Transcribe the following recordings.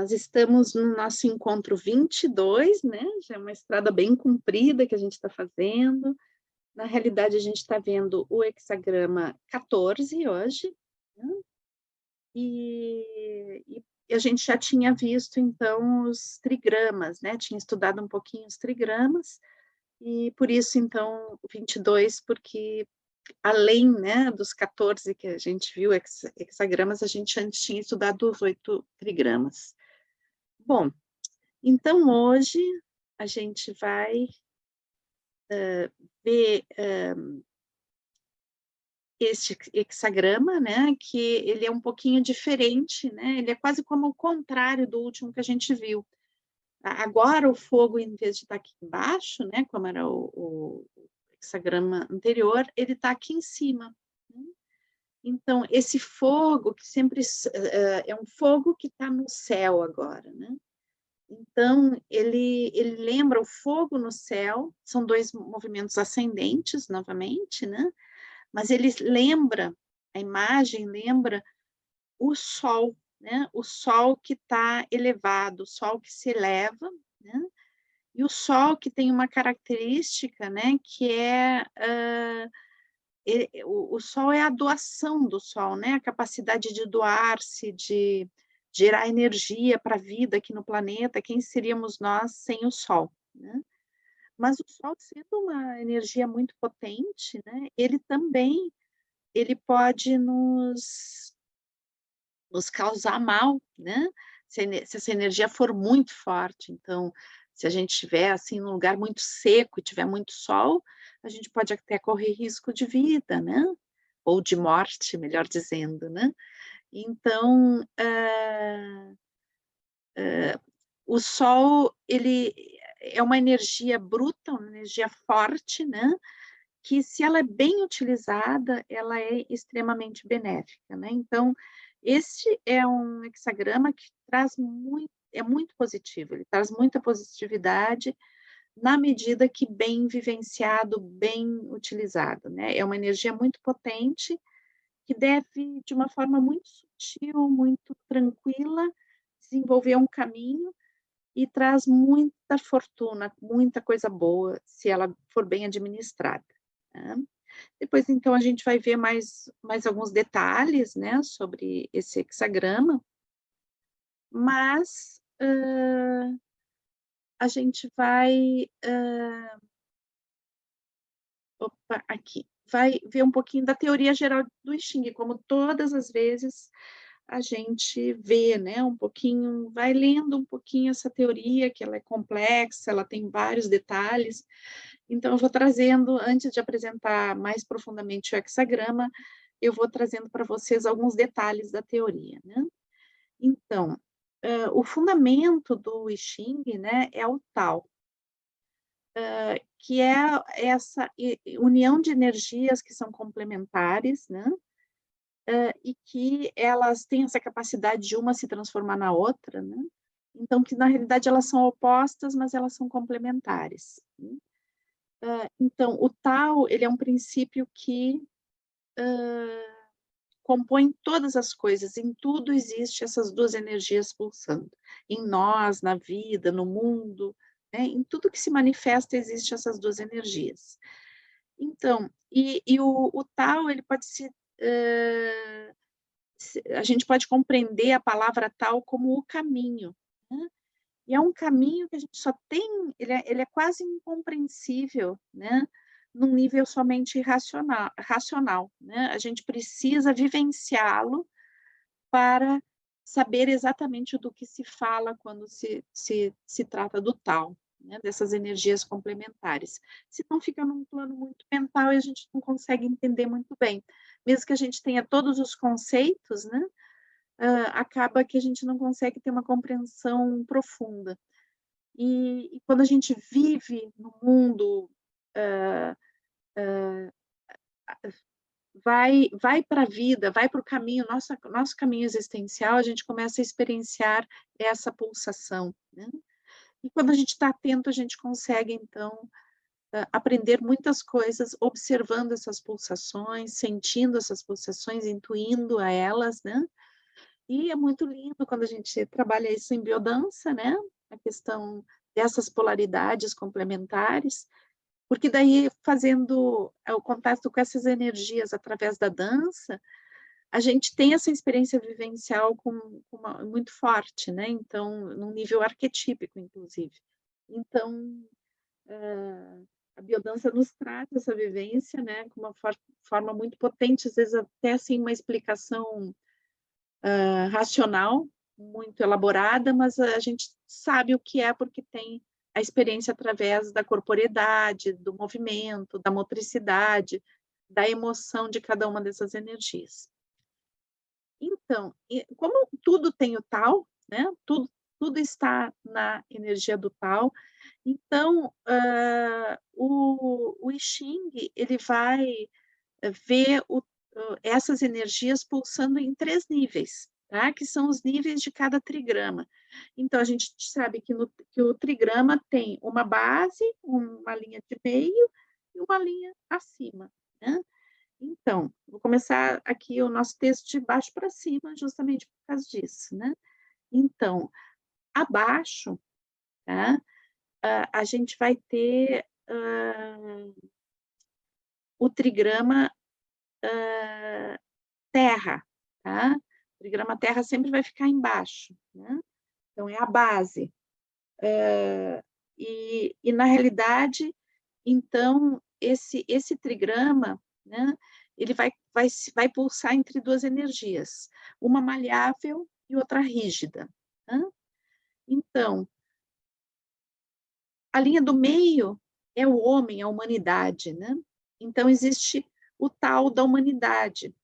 Nós estamos no nosso encontro 22, né? Já é uma estrada bem comprida que a gente está fazendo. Na realidade, a gente está vendo o hexagrama 14 hoje, né? E a gente já tinha visto, então, os trigramas, né? Tinha estudado um pouquinho os trigramas, e por isso, então, o 22, porque além, né, dos 14 que a gente viu, hexagramas, a gente antes tinha estudado os 8 trigramas. Bom, então hoje a gente vai ver este hexagrama, né, que ele é um pouquinho diferente, né, ele é quase como o contrário do último que a gente viu. Agora o fogo, em vez de estar aqui embaixo, né, como era o hexagrama anterior, ele está aqui em cima, né? Então, esse fogo que sempre é um fogo que está no céu agora, né? Então, ele lembra o fogo no céu, são dois movimentos ascendentes, novamente, né? Mas ele lembra, a imagem lembra o sol, né? O sol que está elevado, o sol que se eleva, né? E o sol que tem uma característica, né? Que é... o sol é a doação do sol, né? A capacidade de doar-se, de gerar energia para a vida aqui no planeta. Quem seríamos nós sem o sol, né? Mas o sol, sendo uma energia muito potente, né? Ele também pode nos causar mal, né? Se essa energia for muito forte. Então, se a gente estiver assim num lugar muito seco e tiver muito sol, a gente pode até correr risco de vida, né? Ou de morte, melhor dizendo, né? Então, o sol, ele é uma energia bruta, uma energia forte, né? Que se ela é bem utilizada, ela é extremamente benéfica, né? Então, este é um hexagrama que traz muito, é muito positivo, ele traz muita positividade na medida que bem vivenciado, bem utilizado, né? É uma energia muito potente que deve, de uma forma muito sutil, muito tranquila, desenvolver um caminho e traz muita fortuna, muita coisa boa, se ela for bem administrada, né? Depois, então, a gente vai ver mais alguns detalhes, né, sobre esse hexagrama, mas a gente vai, opa, aqui, vai ver um pouquinho da teoria geral do I Ching, como todas as vezes a gente vê, né, um pouquinho, vai lendo um pouquinho essa teoria, que ela é complexa, ela tem vários detalhes. Então, eu vou trazendo, antes de apresentar mais profundamente o hexagrama, eu vou trazendo para vocês alguns detalhes da teoria, né? Então, o fundamento do I Ching, né, é o Tao, que é essa união de energias que são complementares, né? E que elas têm essa capacidade de uma se transformar na outra, né? Então, que na realidade elas são opostas, mas elas são complementares, né? Então, o Tao, ele é um princípio que compõe todas as coisas, em tudo existe essas duas energias pulsando, em nós, na vida, no mundo, né? Em tudo que se manifesta existe essas duas energias. Então, o Tao, ele pode a gente pode compreender a palavra Tao como o caminho, né? E é um caminho que a gente só tem, ele é quase incompreensível, né? Num nível somente racional, né? A gente precisa vivenciá-lo para saber exatamente do que se fala quando se trata do tal, né? Dessas energias complementares. Senão fica num plano muito mental e a gente não consegue entender muito bem. Mesmo que a gente tenha todos os conceitos, né? Acaba que a gente não consegue ter uma compreensão profunda. E quando a gente vive no mundo, vai para a vida, vai para o caminho, nosso caminho existencial, a gente começa a experienciar essa pulsação, né? E quando a gente está atento, a gente consegue, então, aprender muitas coisas, observando essas pulsações, sentindo essas pulsações, intuindo a elas, né? E é muito lindo quando a gente trabalha isso em biodança, né? A questão dessas polaridades complementares, porque daí, fazendo o contato com essas energias através da dança, a gente tem essa experiência vivencial muito forte, né? Então, num nível arquetípico, inclusive. Então, a biodança nos traz essa vivência, né? Com uma forma muito potente, às vezes até assim uma explicação racional, muito elaborada, mas a gente sabe o que é porque tem a experiência através da corporeidade, do movimento, da motricidade, da emoção de cada uma dessas energias. Então, como tudo tem o tal, né? Tudo está na energia do tal. Então, o I Ching, ele vai ver essas energias pulsando em 3 níveis, tá? Que são os níveis de cada trigrama. Então, a gente sabe que o trigrama tem uma base, uma linha de meio e uma linha acima, né? Então, vou começar aqui o nosso texto de baixo para cima, justamente por causa disso, né? Então, abaixo, tá? A gente vai ter o trigrama terra, tá? O trigrama terra sempre vai ficar embaixo, né? Então, é a base. E na realidade, então, esse trigrama, né? Ele vai pulsar entre 2 energias, uma maleável e outra rígida, né? Então, a linha do meio é o homem, a humanidade, né? Então, existe o tal da humanidade,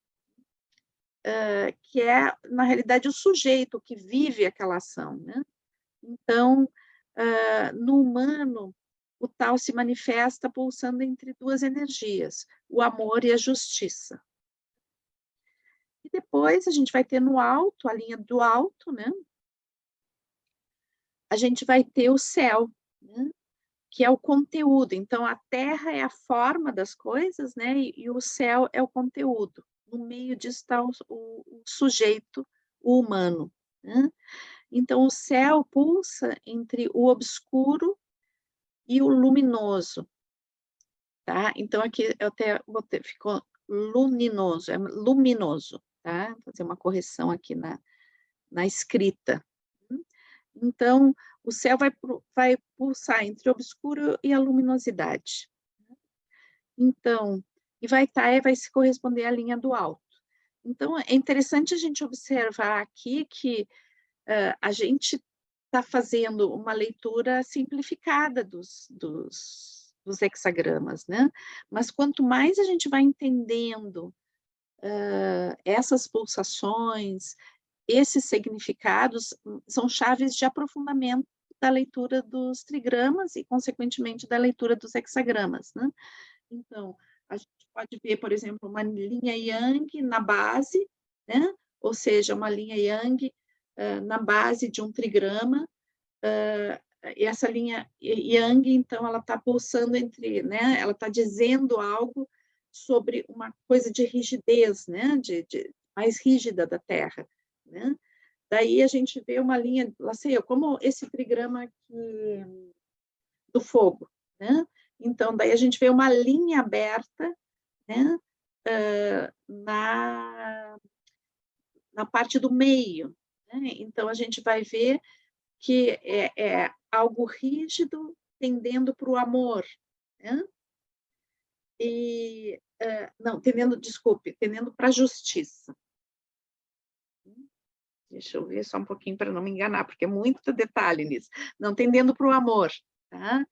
que é, na realidade, o sujeito que vive aquela ação, né? Então, no humano, o tal se manifesta pulsando entre 2 energias, o amor e a justiça. E depois a gente vai ter no alto, a linha do alto, né? A gente vai ter o céu, né? Que é o conteúdo. Então, a terra é a forma das coisas, né? E o céu é o conteúdo. No meio disso está o sujeito, o humano, né? Então, o céu pulsa entre o obscuro e o luminoso, tá? Então, aqui eu até botei, ficou luminoso, é luminoso, tá? Vou fazer uma correção aqui na escrita. Então, o céu vai pulsar entre o obscuro e a luminosidade. Então, e vai se corresponder à linha do alto. Então, é interessante a gente observar aqui que a gente está fazendo uma leitura simplificada dos hexagramas, né? Mas quanto mais a gente vai entendendo essas pulsações, esses significados, são chaves de aprofundamento da leitura dos trigramas e, consequentemente, da leitura dos hexagramas, né? Então, a gente pode ver, por exemplo, uma linha yang na base, né? Ou seja, uma linha yang na base de um trigrama, e essa linha yang, então, ela está pulsando entre, né? Ela está dizendo algo sobre uma coisa de rigidez, né? De mais rígida da Terra, né? Daí a gente vê uma linha, lá sei eu, como esse trigrama aqui do fogo, né? Então, daí a gente vê uma linha aberta, né? Na parte do meio, né? Então, a gente vai ver que é algo rígido tendendo para o amor, né? E, não, tendendo para a justiça. Deixa eu ver só um pouquinho para não me enganar, porque é muito detalhe nisso. Não, tendendo para o amor, tá?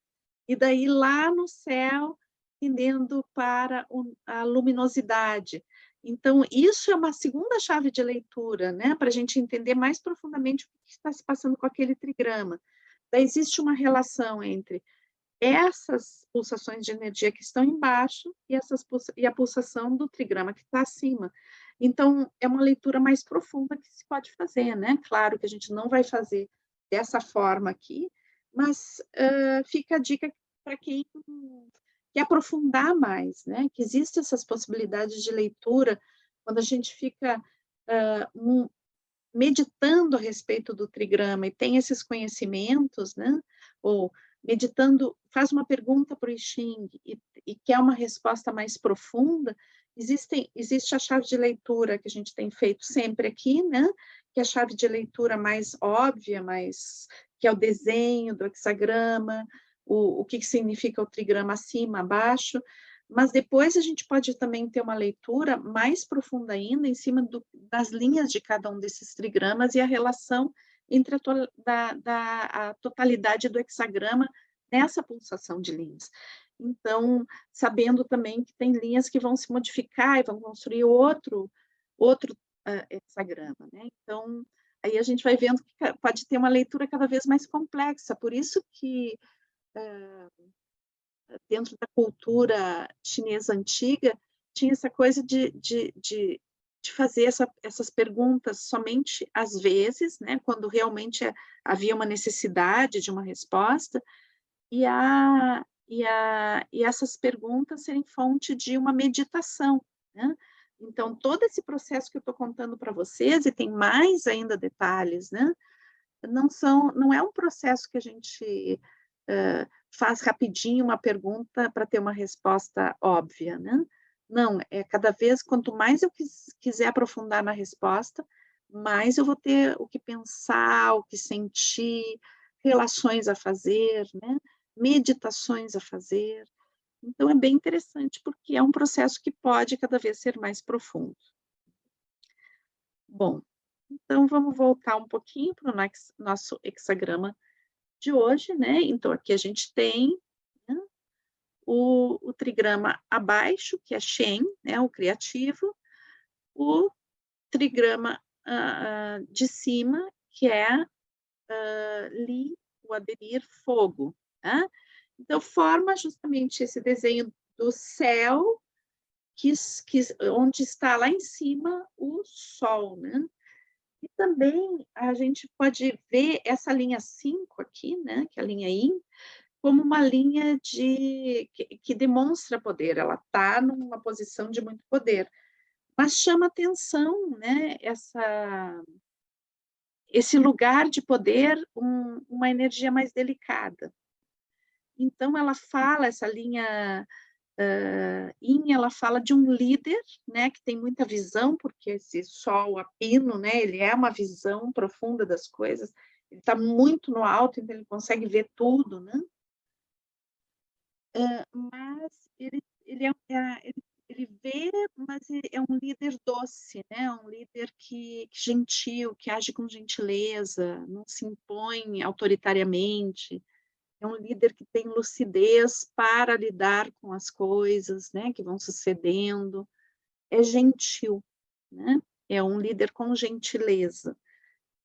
E daí lá no céu, tendendo para a luminosidade. Então, isso é uma segunda chave de leitura, né? Para a gente entender mais profundamente o que está se passando com aquele trigrama. Daí existe uma relação entre essas pulsações de energia que estão embaixo e a pulsação do trigrama que está acima. Então, é uma leitura mais profunda que se pode fazer, né? Claro que a gente não vai fazer dessa forma aqui, mas fica a dica para quem quer aprofundar mais, né? Que existem essas possibilidades de leitura quando a gente fica meditando a respeito do trigrama e tem esses conhecimentos, né, ou meditando, faz uma pergunta para o I Ching e quer uma resposta mais profunda, existe a chave de leitura que a gente tem feito sempre aqui, né, que é a chave de leitura mais óbvia, que é o desenho do hexagrama, o que significa o trigrama acima, abaixo, mas depois a gente pode também ter uma leitura mais profunda ainda, em cima das linhas de cada um desses trigramas e a relação entre a totalidade do hexagrama nessa pulsação de linhas. Então, sabendo também que tem linhas que vão se modificar e vão construir outro hexagrama, né? Então, aí a gente vai vendo que pode ter uma leitura cada vez mais complexa, por isso que dentro da cultura chinesa antiga, tinha essa coisa de fazer essas perguntas somente às vezes, né, quando realmente havia uma necessidade de uma resposta, e essas perguntas serem fonte de uma meditação, né? Então, todo esse processo que eu estou contando para vocês, e tem mais ainda detalhes, né? Não é um processo que a gente faz rapidinho uma pergunta para ter uma resposta óbvia, né? Não, é cada vez, quanto mais eu quiser aprofundar na resposta, mais eu vou ter o que pensar, o que sentir, relações a fazer, né? Meditações a fazer. Então, é bem interessante, porque é um processo que pode cada vez ser mais profundo. Bom, então vamos voltar um pouquinho para o nosso hexagrama de hoje, né? Então, aqui a gente tem, né, o trigrama abaixo, que é Shen, né, o criativo, o trigrama de cima, que é Li, o aderir, fogo. Né? Então, forma justamente esse desenho do céu, onde está lá em cima o sol, né? E também a gente pode ver essa linha 5 aqui, né, que é a linha Yin, como uma linha que demonstra poder, ela está numa posição de muito poder. Mas chama atenção, né, esse lugar de poder, uma energia mais delicada. Então, ela fala, essa linha Yin, ela fala de um líder, né, que tem muita visão, porque esse sol a pino, né, ele é uma visão profunda das coisas, ele está muito no alto, então ele consegue ver tudo, né? Mas ele vê, mas é um líder doce, né? Um líder gentil, que age com gentileza, não se impõe autoritariamente, é um líder que tem lucidez para lidar com as coisas, né, que vão sucedendo, é gentil, né? É um líder com gentileza.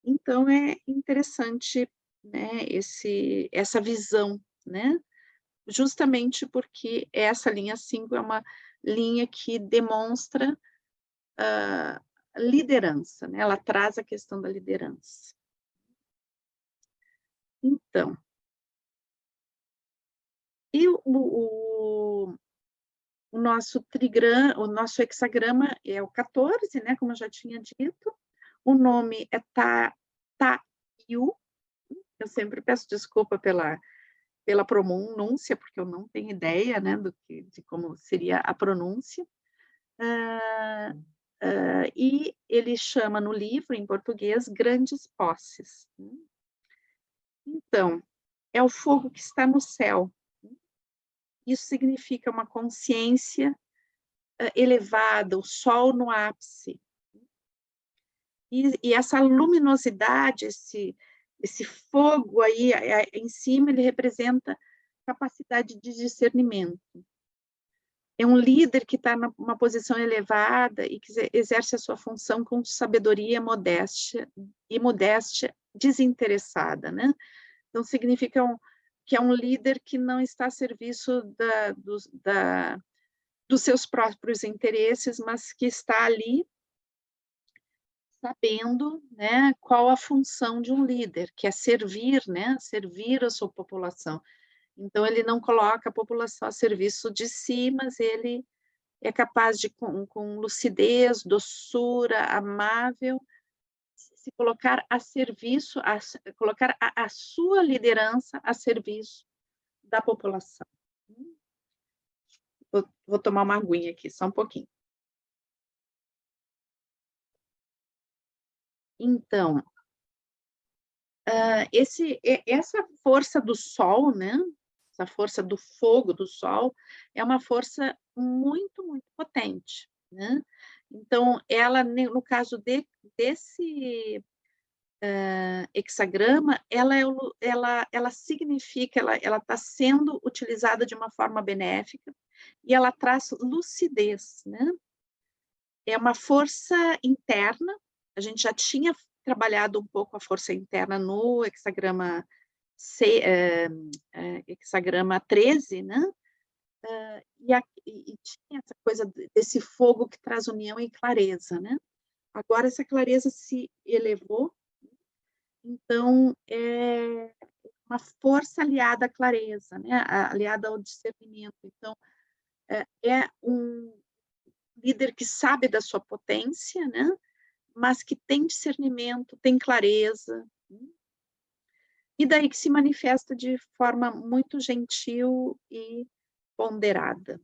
Então, é interessante, né, essa visão, né? Justamente porque essa linha 5 é uma linha que demonstra liderança, né? Ela traz a questão da liderança. Então, e o nosso hexagrama é o 14, né? Como eu já tinha dito. O nome é Tayu. Eu sempre peço desculpa pela pronúncia, porque eu não tenho ideia, né, de como seria a pronúncia. E ele chama no livro, em português, Grandes Posses. Então, é o fogo que está no céu. Isso significa uma consciência elevada, o sol no ápice. E essa luminosidade, esse fogo aí em cima, ele representa capacidade de discernimento. É um líder que está numa posição elevada e que exerce a sua função com sabedoria, modéstia desinteressada, né? Então, significa que é um líder que não está a serviço dos seus próprios interesses, mas que está ali sabendo, né, qual a função de um líder, que é servir, né, servir a sua população. Então, ele não coloca a população a serviço de si, mas ele é capaz de, com lucidez, doçura, amável, se colocar a serviço, colocar a sua liderança a serviço da população. Vou tomar uma aguinha aqui, só um pouquinho. Então, essa força do sol, né, essa força do fogo do sol, é uma força muito, muito potente, né. Então ela, no caso desse hexagrama, ela significa, ela está sendo utilizada de uma forma benéfica, e ela traz lucidez, né. É uma força interna, a gente já tinha trabalhado um pouco a força interna no hexagrama hexagrama 13, né, e tinha essa coisa desse fogo que traz união e clareza, né. Agora essa clareza se elevou, então é uma força aliada à clareza, né, aliada ao discernimento. Então, é um líder que sabe da sua potência, né, mas que tem discernimento, tem clareza, e daí que se manifesta de forma muito gentil e ponderada.